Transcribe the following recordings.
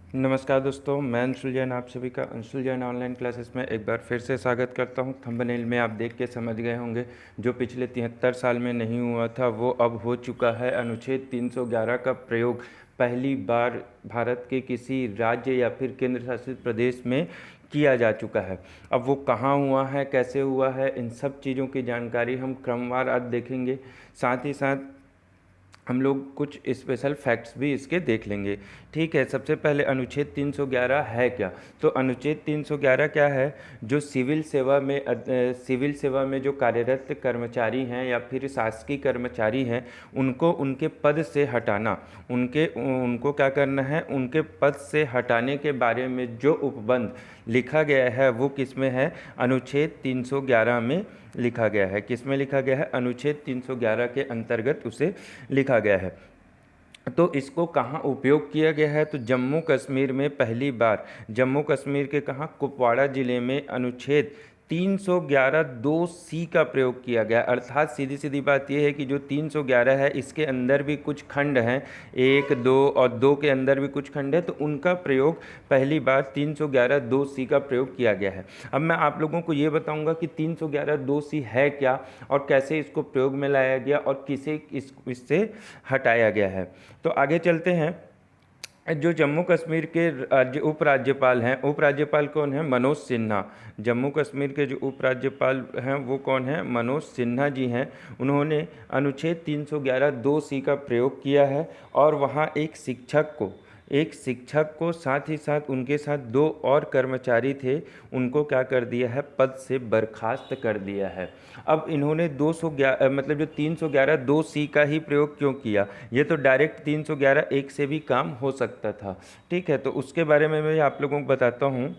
नमस्कार दोस्तों, मैं अंशुल जैन आप सभी का अंशुल जैन ऑनलाइन क्लासेस में एक बार फिर से स्वागत करता हूं। थंबनेल में आप देख के समझ गए होंगे, जो पिछले 73 साल में नहीं हुआ था वो अब हो चुका है। अनुच्छेद 311 का प्रयोग पहली बार भारत के किसी राज्य या फिर केंद्र शासित प्रदेश में किया जा चुका है। अब वो कहाँ हुआ है, कैसे हुआ है, इन सब चीज़ों की जानकारी हम क्रमवार आज देखेंगे। साथ ही साथ हम लोग कुछ स्पेशल फैक्ट्स भी इसके देख लेंगे। ठीक है, सबसे पहले अनुच्छेद 311 है क्या? तो अनुच्छेद 311 क्या है? जो सिविल सेवा में जो कार्यरत कर्मचारी हैं या फिर शासकीय कर्मचारी हैं, उनको उनके पद से हटाना, उनको क्या करना है, उनके पद से हटाने के बारे में जो उपबंध लिखा गया है वो किस में है? अनुच्छेद 311 में लिखा गया है। किस में लिखा गया है? अनुच्छेद 311 के अंतर्गत उसे लिखा गया है। तो इसको कहाँ उपयोग किया गया है? तो जम्मू कश्मीर में पहली बार, जम्मू कश्मीर के कहाँ? कुपवाड़ा जिले में अनुच्छेद 311(2)(c) का प्रयोग किया गया। अर्थात सीधी सीधी बात यह है कि जो 311 है इसके अंदर भी कुछ खंड हैं, 1, 2 और 2 के अंदर भी कुछ खंड है, तो उनका प्रयोग पहली बार 311(2)(c) का प्रयोग किया गया है। अब मैं आप लोगों को ये बताऊंगा कि 311(2)(c) है क्या और कैसे इसको प्रयोग में लाया गया और किसे इससे हटाया गया है। तो आगे चलते हैं। जो जम्मू कश्मीर के उपराज्यपाल हैं, उपराज्यपाल कौन है? मनोज सिन्हा। जम्मू कश्मीर के जो उपराज्यपाल हैं वो कौन है? मनोज सिन्हा जी हैं। उन्होंने अनुच्छेद 311(2)(c) का प्रयोग किया है और वहाँ एक शिक्षक को साथ ही साथ उनके साथ 2 और कर्मचारी थे, उनको क्या कर दिया है? पद से बर्खास्त कर दिया है। अब इन्होंने 211 मतलब जो 311(2)(c) का ही प्रयोग क्यों किया? ये तो डायरेक्ट 311(1) से भी काम हो सकता था। ठीक है, तो उसके बारे में मैं आप लोगों को बताता हूँ।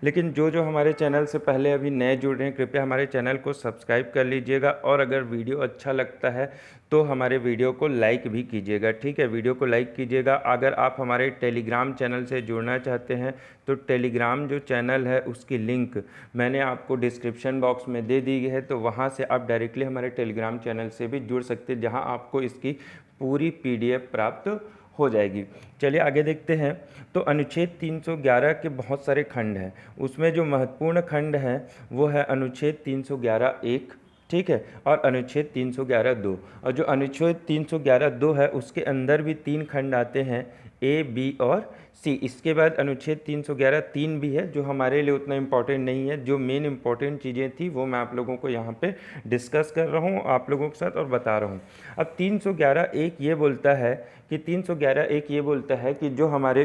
लेकिन जो जो हमारे चैनल से पहले अभी नए जुड़ रहे हैं, कृपया हमारे चैनल को सब्सक्राइब कर लीजिएगा और अगर वीडियो अच्छा लगता है तो हमारे वीडियो को लाइक भी कीजिएगा। ठीक है, वीडियो को लाइक कीजिएगा। अगर आप हमारे टेलीग्राम चैनल से जुड़ना चाहते हैं तो टेलीग्राम जो चैनल है उसकी लिंक मैंने आपको डिस्क्रिप्शन बॉक्स में दे दी है, तो वहाँ से आप डायरेक्टली हमारे टेलीग्राम चैनल से भी जुड़ सकते हैं, जहाँ आपको इसकी पूरी PDF प्राप्त हो जाएगी। चलिए आगे देखते हैं। तो अनुच्छेद 311 के बहुत सारे खंड हैं, उसमें जो महत्वपूर्ण खंड है वो है अनुच्छेद 311(1), ठीक है, और अनुच्छेद 311(2). और जो अनुच्छेद 311(2) है उसके अंदर भी 3 खंड आते हैं, A, B और C। इसके बाद अनुच्छेद 311(3) भी है, जो हमारे लिए उतना इम्पोर्टेंट नहीं है। जो मेन इम्पोर्टेंट चीज़ें थी वो मैं आप लोगों को यहाँ पे डिस्कस कर रहा हूँ आप लोगों के साथ और बता रहा हूँ। अब 311(1) ये बोलता है कि 311(1) ये बोलता है कि जो हमारे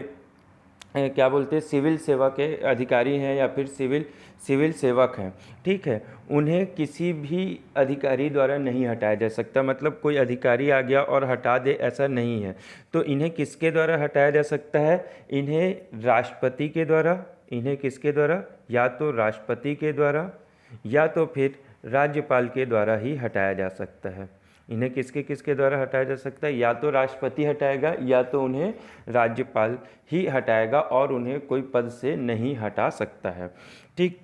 क्या बोलते हैं, सिविल सेवा के अधिकारी हैं या फिर सिविल सेवक हैं, ठीक है, उन्हें किसी भी अधिकारी द्वारा नहीं हटाया जा सकता। मतलब कोई अधिकारी आ गया और हटा दे, ऐसा नहीं है। तो इन्हें किसके द्वारा हटाया जा सकता है? इन्हें राष्ट्रपति के द्वारा, इन्हें किसके द्वारा? या तो राष्ट्रपति के द्वारा या तो फिर राज्यपाल के द्वारा ही हटाया जा सकता है। इन्हें किसके किसके द्वारा हटाया जा सकता है? या तो राष्ट्रपति हटाएगा या तो उन्हें राज्यपाल ही हटाएगा और उन्हें कोई पद से नहीं हटा सकता है। ठीक,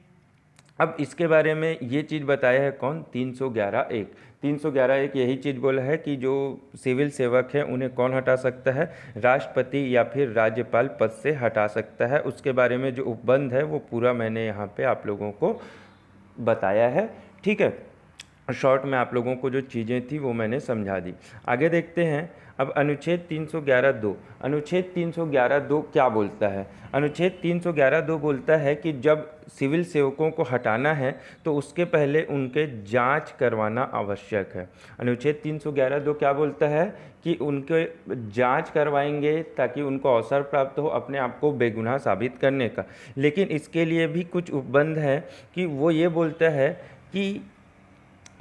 अब इसके बारे में ये चीज़ बताया है कौन? 311(1). 311(1) यही चीज़ बोला है कि जो सिविल सेवक हैं उन्हें कौन हटा सकता है? राष्ट्रपति या फिर राज्यपाल पद से हटा सकता है। उसके बारे में जो उपबंध है वो पूरा मैंने यहाँ पे आप लोगों को बताया है। ठीक है, शॉर्ट में आप लोगों को जो चीज़ें थी वो मैंने समझा दी। आगे देखते हैं। अब अनुच्छेद 311(2), अनुच्छेद 311(2) क्या बोलता है? अनुच्छेद 311(2) बोलता है कि जब सिविल सेवकों को हटाना है तो उसके पहले उनके जांच करवाना आवश्यक है। अनुच्छेद 311(2) क्या बोलता है? कि उनके जांच करवाएंगे ताकि उनको अवसर प्राप्त हो अपने आप को बेगुनाह साबित करने का। लेकिन इसके लिए भी कुछ उपबंध है कि वो ये बोलता है कि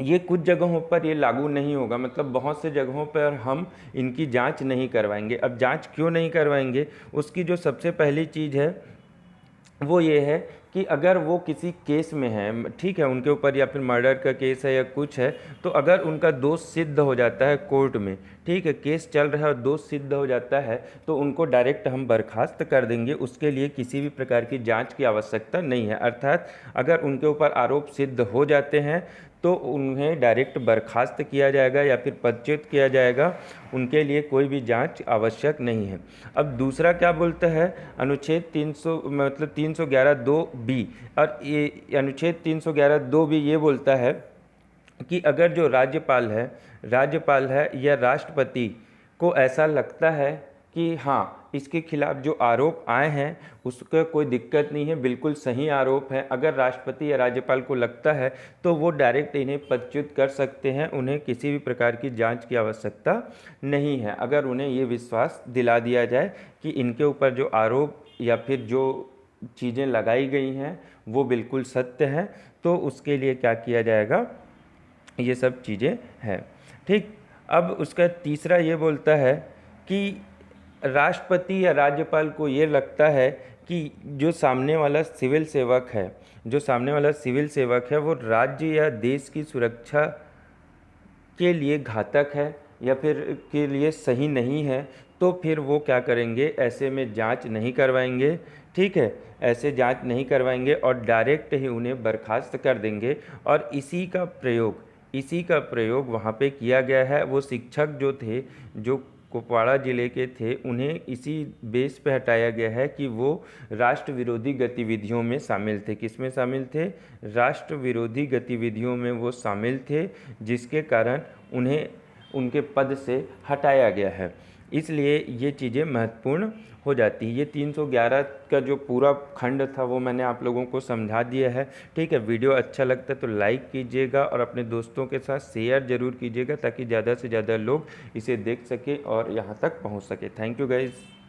ये कुछ जगहों पर ये लागू नहीं होगा। मतलब बहुत से जगहों पर हम इनकी जांच नहीं करवाएंगे। अब जांच क्यों नहीं करवाएंगे? उसकी जो सबसे पहली चीज़ है वो ये है कि अगर वो किसी केस में है, ठीक है, उनके ऊपर या फिर मर्डर का केस है या कुछ है, तो अगर उनका दोष सिद्ध हो जाता है कोर्ट में, ठीक है, केस चल रहा है और दोष सिद्ध हो जाता है, तो उनको डायरेक्ट हम बर्खास्त कर देंगे। उसके लिए किसी भी प्रकार की जांच की आवश्यकता नहीं है। अर्थात अगर उनके ऊपर आरोप सिद्ध हो जाते हैं तो उन्हें डायरेक्ट बर्खास्त किया जाएगा या फिर पदच्युत किया जाएगा। उनके लिए कोई भी जांच आवश्यक नहीं है। अब दूसरा क्या बोलता है, अनुच्छेद 300 मतलब 311(2)(b), और ये अनुच्छेद 311(2)(b) ये बोलता है कि अगर जो राज्यपाल है या राष्ट्रपति को ऐसा लगता है कि हाँ इसके खिलाफ जो आरोप आए हैं उसका कोई दिक्कत नहीं है, बिल्कुल सही आरोप है, अगर राष्ट्रपति या राज्यपाल को लगता है तो वो डायरेक्ट इन्हें पदच्युत कर सकते हैं। उन्हें किसी भी प्रकार की जांच की आवश्यकता नहीं है। अगर उन्हें ये विश्वास दिला दिया जाए कि इनके ऊपर जो आरोप या फिर जो चीज़ें लगाई गई हैं वो बिल्कुल सत्य हैं, तो उसके लिए क्या किया जाएगा, ये सब चीज़ें हैं। ठीक, अब उसका तीसरा ये बोलता है कि राष्ट्रपति या राज्यपाल को ये लगता है कि जो सामने वाला सिविल सेवक है वो राज्य या देश की सुरक्षा के लिए घातक है या फिर के लिए सही नहीं है, तो फिर वो क्या करेंगे, ऐसे में जांच नहीं करवाएंगे। ठीक है, ऐसे जांच नहीं करवाएंगे और डायरेक्ट ही उन्हें बर्खास्त कर देंगे। और इसी का प्रयोग वहाँ पे किया गया है। वो शिक्षक जो थे, जो कुपवाड़ा ज़िले के थे, उन्हें इसी बेस पे हटाया गया है कि वो राष्ट्र विरोधी गतिविधियों में शामिल थे। किस में शामिल थे, राष्ट्र विरोधी गतिविधियों में वो शामिल थे, जिसके कारण उन्हें उनके पद से हटाया गया है। इसलिए ये चीज़ें महत्वपूर्ण हो जाती है। ये 311 का जो पूरा खंड था वो मैंने आप लोगों को समझा दिया है। ठीक है, वीडियो अच्छा लगता है तो लाइक कीजिएगा और अपने दोस्तों के साथ शेयर ज़रूर कीजिएगा ताकि ज़्यादा से ज़्यादा लोग इसे देख सकें और यहाँ तक पहुँच सके। Thank you guys.